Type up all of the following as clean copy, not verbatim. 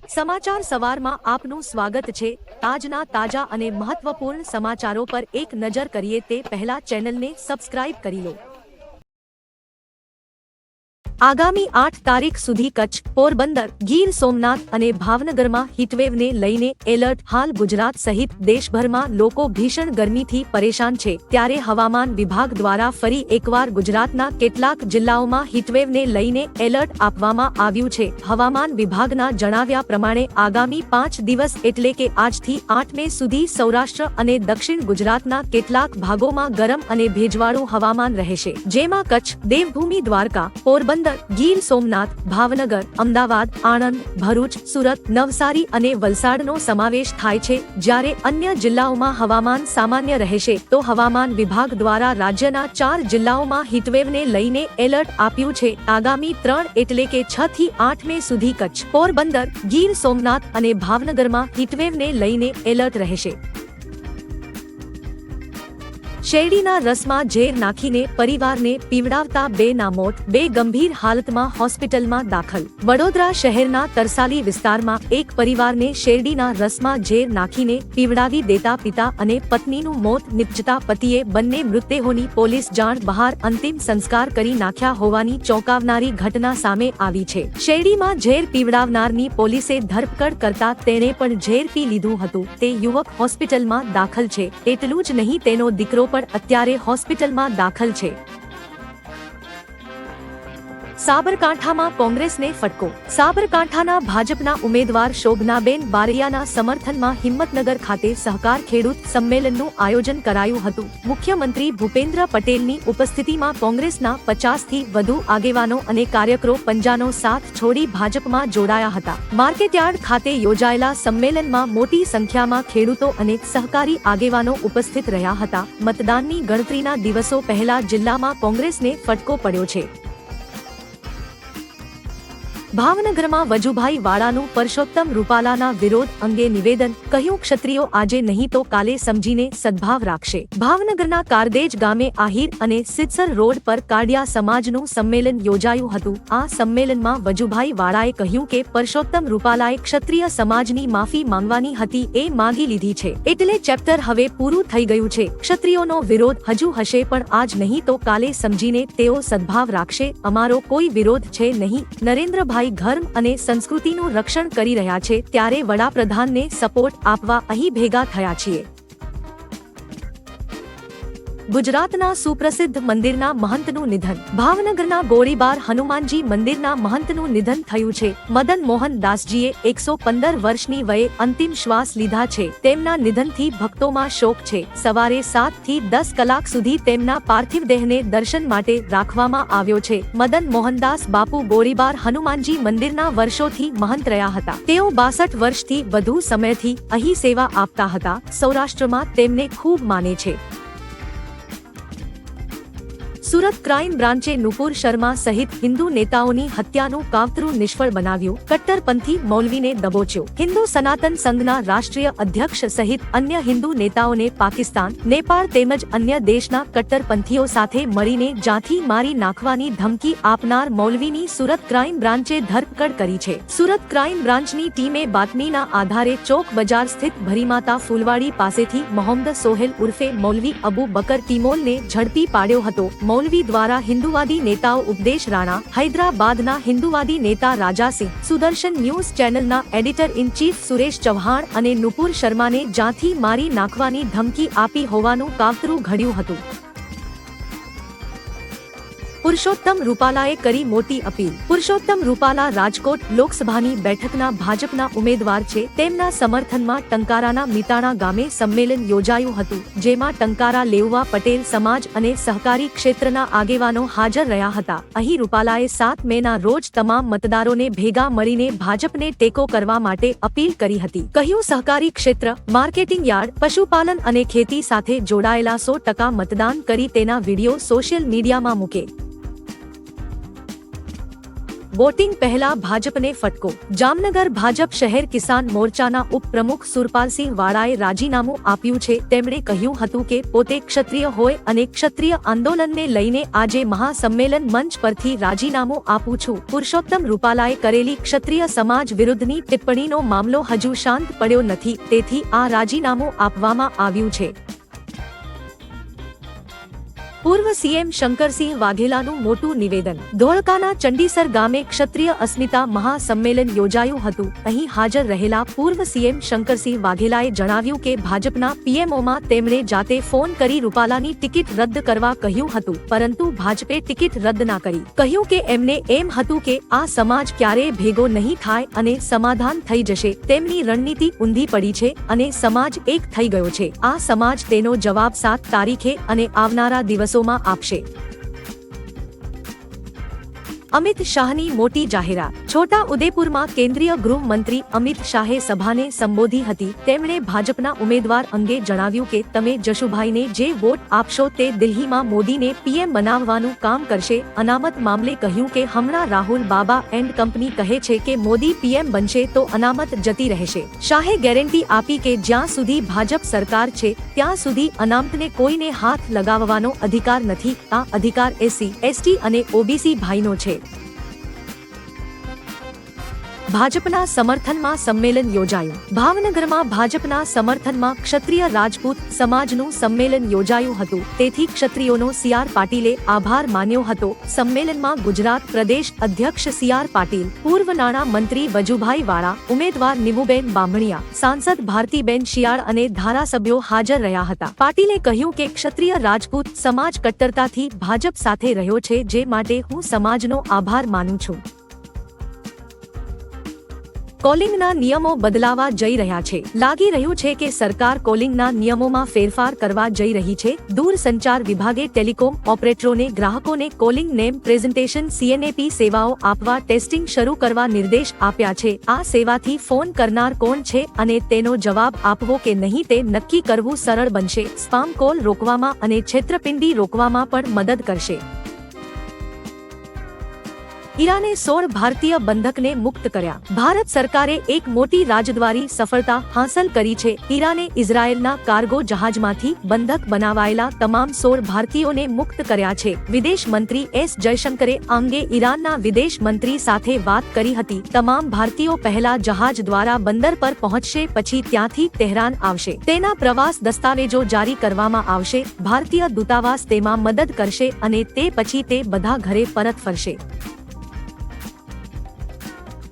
સમાચાર સવારમાં આપનું સ્વાગત છે। આજના તાજા અને મહત્વપૂર્ણ સમાચારો પર એક નજર કરીએ તે પહેલા ચેનલને સબસ્ક્રાઇબ કરી લો। આગામી 8 તારીખ સુધી કચ્છ, પોરબંદર, ગીર સોમનાથ અને ભાવનગરમાં હીટવેવને લઈને એલર્ટ। હાલ ગુજરાત સહિત દેશભરમાં લોકો ભીષણ ગરમીથી પરેશાન છે, ત્યારે હવામાન વિભાગ દ્વારા ફરી એકવાર ગુજરાતના કેટલાક જિલ્લાઓમાં હીટવેવને લઈને એલર્ટ આપવામાં આવ્યું છે। હવામાન વિભાગના જણાવ્યા પ્રમાણે આગામી 5 દિવસ એટલે કે આજથી 8 મે સુધી સૌરાષ્ટ્ર અને દક્ષિણ ગુજરાતના કેટલાક ભાગોમાં ગરમ અને ભેજવાળું હવામાન રહેશે, જેમાં કચ્છ, દેવભૂમિ દ્વારકા, પોરબંદર, ગીર સોમનાથ, ભાવનગર, અમદાવાદ, આણંદ, ભરૂચ, સુરત, નવસારી અને વલસાડનો સમાવેશ થાય છે। જ્યારે અન્ય જિલ્લાઓમાં હવામાન સામાન્ય રહેશે, તો હવામાન વિભાગ દ્વારા રાજ્યના 4 જિલ્લાઓમાં હીટવેવને લઈને એલર્ટ આપ્યું છે। આગામી 3 એટલે કે 6 થી 8 મે સુધી કચ્છ, પોરબંદર, ગીર સોમનાથ અને ભાવનગરમાં હીટવેવને લઈને એલર્ટ રહેશે। શેરડીના રસમાં ઝેર નાખીને પરિવારને પીવડાવતા 2 ના મોત, 2 ગંભીર હાલતમાં હોસ્પિટલમાં દાખલ। વડોદરા શહેરના તરસાલી વિસ્તારમાં એક પરિવારને શેરડીના રસમાં ઝેર નાખીને પીવડાવી દેતા પિતા અને પત્નીનું મોત નિપજતા પતિએ બંને મૃતદેહોની પોલીસ જાણ બહાર અંતિમ સંસ્કાર કરી નાખ્યા હોવાની ચોંકાવનારી ઘટના સામે આવી છે। શેરડીમાં ઝેર પીવડાવનારની પોલીસે ધરપકડ કરતા તેણે પણ ઝેર પી લીધું હતું। તે યુવક હોસ્પિટલમાં દાખલ છે। એટલું જ નહીં, તેનો દીકરો પણ અત્યારે હોસ્પિટલમાં દાખલ છે। સાબરકાંઠામાં કોંગ્રેસને ફટકો। સાબરકાંઠાના ભાજપના ઉમેદવાર શોભનાબેન બારૈયાના સમર્થનમાં હિંમતનગર ખાતે સહકાર ખેડૂત સંમેલનનું આયોજન કરાયું હતું। મુખ્યમંત્રી ભૂપેન્દ્ર પટેલની ઉપસ્થિતિમાં કોંગ્રેસના 50 થી વધુ આગેવાનો અને કાર્યકરો પંજાનો સાથ છોડી ભાજપમાં જોડાયા હતા। માર્કેટયાર્ડ ખાતે યોજાયેલા સંમેલનમાં મોટી સંખ્યામાં ખેડૂતો અને સહકારી આગેવાનો ઉપસ્થિત રહ્યા હતા। મતદાનની ગણતરીના દિવસો પહેલા જિલ્લામાં કોંગ્રેસને ફટકો પડ્યો છે। ભાવનગરમાં વજુભાઈ વાળાનું પરસોત્તમ રૂપાલાના વિરોધ અંગે નિવેદન। કહ્યું, ક્ષત્રિયો આજે નહીં તો કાલે સમજીને સદભાવ રાખશે। ભાવનગરના કારદેજ ગામે આહિર અને સિદ્સર રોડ પર કાડિયા સમાજનું સંમેલન યોજાયું હતું। આ સંમેલનમાં વજુભાઈ વાળાએ કહ્યું કે પરસોત્તમ રૂપાલાએ ક્ષત્રિય સમાજની માફી માંગવાની હતી, એ માંગી લીધી છે, એટલે ચેપ્ટર હવે પૂરું થઈ ગયું છે। ક્ષત્રિયોનો વિરોધ હજુ હશે, પણ આજ નહીં તો કાલે સમજીને તેઓ સદભાવ રાખશે। અમારો કોઈ વિરોધ છે નહીં। નરેન્દ્રભાઈ ધર્મ અને સંસ્કૃતિનું રક્ષણ કરી રહ્યા છે, ત્યારે વડાપ્રધાનને સપોર્ટ આપવા અહીં ભેગા થયા છીએ। ગુજરાતના સુપ્રસિદ્ધ મંદિરના મહંતનું નિધન। ભાવનગરના ગોળીબાર હનુમાનજી મંદિરના મહંતનું નિધન થયું છે। મદન મોહન દાસજીએ 115 વર્ષની વયે અંતિમ શ્વાસ લીધા છે। તેમના નિધનથી ભક્તોમાં શોક છે। સવારે 7 થી 10 કલાક સુધી તેમના પાર્થિવ દેહને દર્શન માટે રાખવામાં આવ્યો છે। મદન મોહનદાસ બાપુ ગોળીબાર હનુમાનજી મંદિરના વર્ષોથી મહંત રહ્યા હતા। તેઓ 62 વર્ષથી વધુ સમયથી અહીં સેવા આપતા હતા। સૌરાષ્ટ્રમાં તેમને ખૂબ માને છે। સુરત ક્રાઇમ બ્રાન્ચે નુપુર શર્મા સહિત હિન્દુ નેતાઓની હત્યાનું કાવતરું નિષ્ફળ બનાવ્યું। કટ્ટરપંથી મૌલવીને દબોચ્યો। હિન્દુ સનાતન સંઘના રાષ્ટ્રીય અધ્યક્ષ સહિત અન્ય હિન્દુ નેતાઓને પાકિસ્તાન, નેપાળ તેમજ અન્ય દેશના કટ્ટરપંથીઓ સાથે મળીને જાથી મારી નાખવાની ધમકી આપનાર મૌલવીની સુરત ક્રાઇમ બ્રાન્ચે ધરપકડ કરી છે। સુરત ક્રાઇમ બ્રાન્ચની ટીમે બાતમીના આધારે ચોક બજાર સ્થિત ભરીમાતા ફૂલવાડી પાસેથી મોહમ્મદ સોહેલ ઉર્ફે મૌલવી અબુ બકર ટીમોલને ઝડપી પાડ્યો હતો। મૌલવી દ્વારા હિન્દુવાદી નેતાઓ ઉપદેશ રાણા, હૈદરાબાદના હિન્દુવાદી નેતા રાજાસિંહ, સુદર્શન ન્યૂઝ ચેનલના editor in chief Suresh Chauhan અને નુપુર શર્માને જાથી મારી નાખવાની ધમકી આપી હોવાનું કાવતરું ઘડ્યું હતું। પુરુષોત્તમ રૂપાલાએ કરી મોટી અપીલ। પુરુષોત્તમ રૂપાલા રાજકોટ લોકસભાની બેઠકના ભાજપના ઉમેદવાર છે। તેમના સમર્થનમાં ટંકારાના મિતાણા ગામે સંમેલન યોજાયું હતું, જેમાં ટંકારા લેઉવા પટેલ સમાજ અને સહકારી ક્ષેત્રના આગેવાનો હાજર રહ્યા હતા। અહીં રૂપાલાએ 7 મેના રોજ તમામ મતદારોને ભેગા મળીને ભાજપને ટેકો કરવા માટે અપીલ કરી હતી। કહ્યું, સહકારી ક્ષેત્ર, માર્કેટિંગ યાર્ડ, પશુપાલન અને ખેતી સાથે જોડાયેલા 100% મતદાન કરી તેના વિડીયો સોશિયલ મીડિયામાં મૂકે। વોટિંગ પહેલા ભાજપને ફટકો। જામનગર ભાજપ શહેર કિસાન મોરચાના ઉપપ્રમુખ સુરપાલસિંહ વાળાએ રાજીનામું આપ્યું છે। તેમણે કહ્યું હતું કે પોતે ક્ષત્રિય હોય અને ક્ષત્રિય આંદોલનને લઈને આજે મહાસંમેલન મંચ પરથી રાજીનામું આપું છું। પુરુષોત્તમ રૂપાલાએ કરેલી ક્ષત્રિય સમાજ વિરુદ્ધની ટિપ્પણીનો મામલો હજુ શાંત પડ્યો નથી, તેથી આ રાજીનામું આપવામાં આવ્યું છે। પૂર્વ સીએમ શંકરસિંહ વાઘેલાનું મોટું નિવેદન। ધોળકાના ચંડીસર ગામે ક્ષત્રિય અસ્મિતા મહાસંમેલન યોજાયું હતું। અહીં હાજર રહેલા પૂર્વ સીએમ શંકરસિંહ વાઘેલાએ જણાવ્યું કે ભાજપના પીએમઓમાં તેમણે જાતે ફોન કરી રૂપાલાની ટિકિટ રદ કરવા કહ્યું હતું, પરંતુ ભાજપે ટિકિટ રદ ના કરી। કહ્યું કે એમને એમ હતું કે આ સમાજ ક્યારેય ભેગો નહીં થાય અને સમાધાન થઈ જશે। તેમની રણનીતિ ઊંધી પડી છે અને સમાજ એક થઈ ગયો છે। આ સમાજ તેનો જવાબ 7 તારીખે અને આવનારા દિવસ આપશે। અમિત શાહની મોટી જાહેરાત। છોટા ઉદેપુરમાં કેન્દ્રીય ગૃહમંત્રી અમિત શાહે સભાને સંબોધી હતી। તેમણે ભાજપના ઉમેદવાર અંગે જણાવ્યું કે તમે જશુભાઈને જે વોટ આપશો તે દિલ્હીમાં મોદીને પીએમ બનાવવાનું કામ કરશે। અનામત મામલે કહ્યું કે હમણાં રાહુલ બાબા એન્ડ કંપની કહે છે કે મોદી પીએમ બનશે તો અનામત જતી રહેશે। શાહે ગેરંટી આપી કે જ્યાં સુધી ભાજપ સરકાર છે ત્યાં સુધી અનામતને કોઈને હાથ લગાવવાનો અધિકાર નથી। આ અધિકાર એસસી, એસટી અને ઓબીસી ભાઈનો છે। ભાજપના સમર્થનમાં સંમેલન યોજાયું। ભાવનગરમાં ભાજપના સમર્થનમાં ક્ષત્રિય રાજપૂત સમાજનું સંમેલન યોજાયું હતું। તેથી ક્ષત્રિયોનો સીઆર પાટીલે આભાર માન્યો હતો। સંમેલનમાં ગુજરાત પ્રદેશ અધ્યક્ષ સીઆર પાટીલ, પૂર્વ નાણાં મંત્રી વજુભાઈ વાળા, ઉમેદવાર નીમુબેન બામણિયા, સાંસદ ભારતીબેન શિયાળ અને ધારાસભ્યો હાજર રહ્યા હતા। પાટીલે કહ્યું કે ક્ષત્રિય રાજપૂત સમાજ કટ્ટરતાથી ભાજપ સાથે રહ્યો છે, જે માટે હું સમાજનો આભાર માનું છું। કોલિંગના નિયમો બદલાવા જઈ રહ્યા છે। લાગી રહ્યું છે કે સરકાર કોલિંગના નિયમોમાં ફેરફાર કરવા જઈ રહી છે। દૂરસંચાર વિભાગે ટેલિકોમ ઓપરેટરોને ગ્રાહકોને કોલિંગ નેમ પ્રેઝન્ટેશન સીએનએપી સેવાઓ આપવા ટેસ્ટિંગ શરૂ કરવા નિર્દેશ આપ્યા છે। આ સેવાથી ફોન કરનાર કોણ છે અને તેનો જવાબ આપવો કે નહીં તે નક્કી કરવું સરળ બનશે। સ્પામ કોલ રોકવામાં અને છેતરપિંડી રોકવામાં પણ મદદ કરશે। ઈરાને 16 ભારતીય બંધકને મુક્ત કર્યા। ભારત સરકારે એક મોટી રાજદ્વારી સફળતા હાંસલ કરી છે। ઈરાને ઇઝરાયેલના કાર્ગો જહાજમાંથી બંધક બનાવાયેલા તમામ 16 ભારતીયોને મુક્ત કર્યા છે। વિદેશ મંત્રી એસ જયશંકરે આ અંગે ઈરાનના વિદેશ મંત્રી સાથે વાત કરી હતી। તમામ ભારતીયો પહેલા જહાજ દ્વારા બંદર પર પહોંચશે, પછી ત્યાંથી તહેરાન આવશે। તેના પ્રવાસ દસ્તાવેજો જારી કરવામાં આવશે। ભારતીય દૂતાવાસ તેમાં મદદ કરશે અને તે પછી તે બધા ઘરે પરત ફરશે।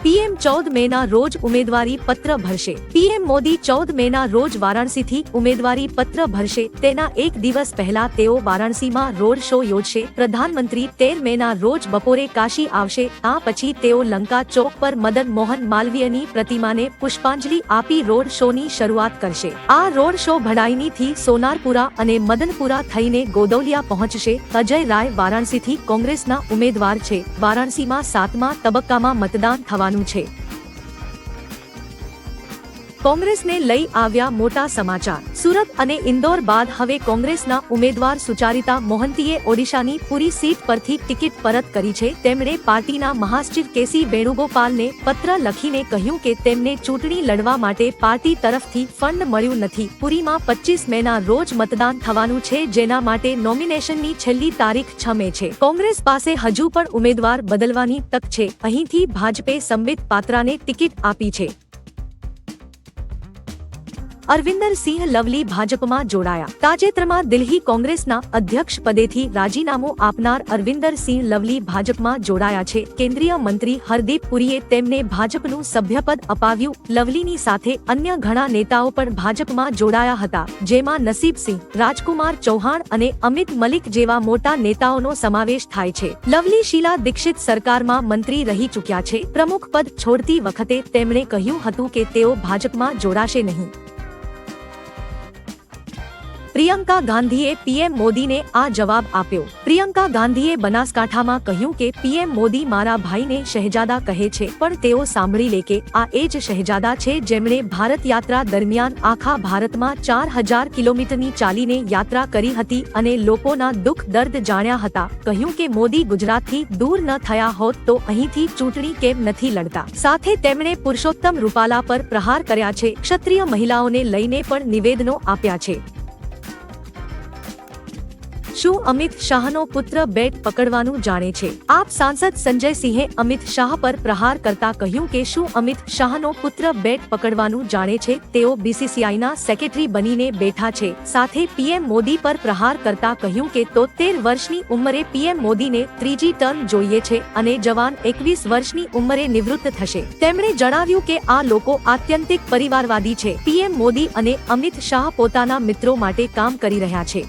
પીએમ 14 મેના રોજ ઉમેદવારી પત્ર ભરશે। પીએમ મોદી 14 મેના રોજ વારાણસીથી ઉમેદવારી પત્ર ભરશે। તેના એક દિવસ પહેલા તેઓ વારાણસીમાં રોડ શો યોજશે। પ્રધાનમંત્રી 13 મેના રોજ બપોરે કાશી આવશે। આ પછી તેઓ લંકા ચોક પર મદન મોહન માલવીયની પ્રતિમાને પુષ્પાંજલિ આપી રોડ શોની શરૂઆત કરશે। આ રોડ શો ભડાઈનીથી સોનારપુરા અને મદનપુરા થઈને ગોદૌલિયા પહોંચશે। અજય રાય વારાણસીથી કોંગ્રેસના ઉમેદવાર છે। વારાણસીમાં 7મા તબક્કામાં મતદાન થવાનું છે। કોંગ્રેસને લઈ આવ્યા મોટા સમાચાર। સુરત અને ઇન્દોર બાદ હવે કોંગ્રેસના ઉમેદવાર સુચારિતા મોહંતીએ ઓડિશાની પુરી સીટ પરથી ટિકિટ પરત કરી છે। તેમણે પાર્ટીના મહાસચિવ કેસી વેણુગોપાલને પત્ર લખીને કહ્યું કે તેમને ચૂંટણી લડવા માટે પાર્ટી તરફથી ફંડ મળ્યું નથી। પુરીમાં 25 મેના રોજ મતદાન થવાનું છે, જેના માટે નોમિનેશનની છેલ્લી તારીખ 6 મે છે। કોંગ્રેસ પાસે હજુ પણ ઉમેદવાર બદલવાની તક છે। અહીંથી ભાજપે સંબિત પાત્રાને ટિકિટ આપી છે। અરવિંદર સિંહ લવલી ભાજપમાં જોડાયા। તાજેતરમાં દિલ્હી કોંગ્રેસના અધ્યક્ષ પદેથી રાજીનામું આપનાર અરવિંદર સિંહ લવલી ભાજપમાં જોડાયા છે। કેન્દ્રીય મંત્રી હરદીપ પુરીએ તેમને ભાજપનું સભ્યપદ અપાવ્યું। લવલીની સાથે અન્ય ઘણા નેતાઓ પણ ભાજપમાં જોડાયા હતા, જેમાં નસીબસિંહ, રાજકુમાર ચૌહાણ અને અમિત મલિક જેવા મોટા નેતાઓનો સમાવેશ થાય છે। લવલી શીલા દીક્ષિત સરકારમાં મંત્રી રહી ચૂક્યા છે। પ્રમુખ પદ છોડતી વખતે તેમણે કહ્યું હતું કે તેઓ ભાજપમાં જોડાશે નહીં। પ્રિયંકા ગાંધીએ પીએમ મોદીને આ જવાબ આપ્યો। પ્રિયંકા ગાંધીએ બનાસકાંઠામાં કહ્યું કે પીએમ મોદી મારા ભાઈને શહેજાદા કહે છે, પણ તેઓ સાંભળી લે કે આ એ જ શહેજાદા છે જેમણે ભારત યાત્રા દરમિયાન આખા ભારતમાં 4000 કિલોમીટરની ચાલીને યાત્રા કરી હતી અને લોકોના દુઃખ દર્દ જાણ્યા હતા। કહ્યું કે મોદી ગુજરાતથી દૂર ન થયા હોત તો અહીંથી ચૂંટણી કેમ નથી લડતા। સાથે તેમણે પુરુષોત્તમ રૂપાલા પર પ્રહાર કર્યા છે। ક્ષત્રિય મહિલાઓને લઈને પણ નિવેદનો આપ્યા છે। શું અમિત શાહનો પુત્ર બેટ પકડવાનું જાણે છે? આપ સાંસદ સંજય સિંહે અમિત શાહ પર પ્રહાર કરતા કહ્યું કે શું અમિત શાહનો પુત્ર બેટ પકડવાનું જાણે છે? તેઓ બીસીસીઆઈના સેક્રેટરી બનીને બેઠા છે। સાથે પીએમ મોદી પર પ્રહાર કરતા કહ્યું કે 73 વર્ષની ઉંમરે પીએમ મોદીને ત્રીજી ટર્મ જોઈએ છે અને જવાન 21 વર્ષની ઉંમરે નિવૃત્ત થશે। તેમણે જણાવ્યું કે આ લોકો આત્યંતિક પરિવારવાદી છે। પીએમ મોદી અને અમિત શાહ પોતાના મિત્રો માટે કામ કરી રહ્યા છે।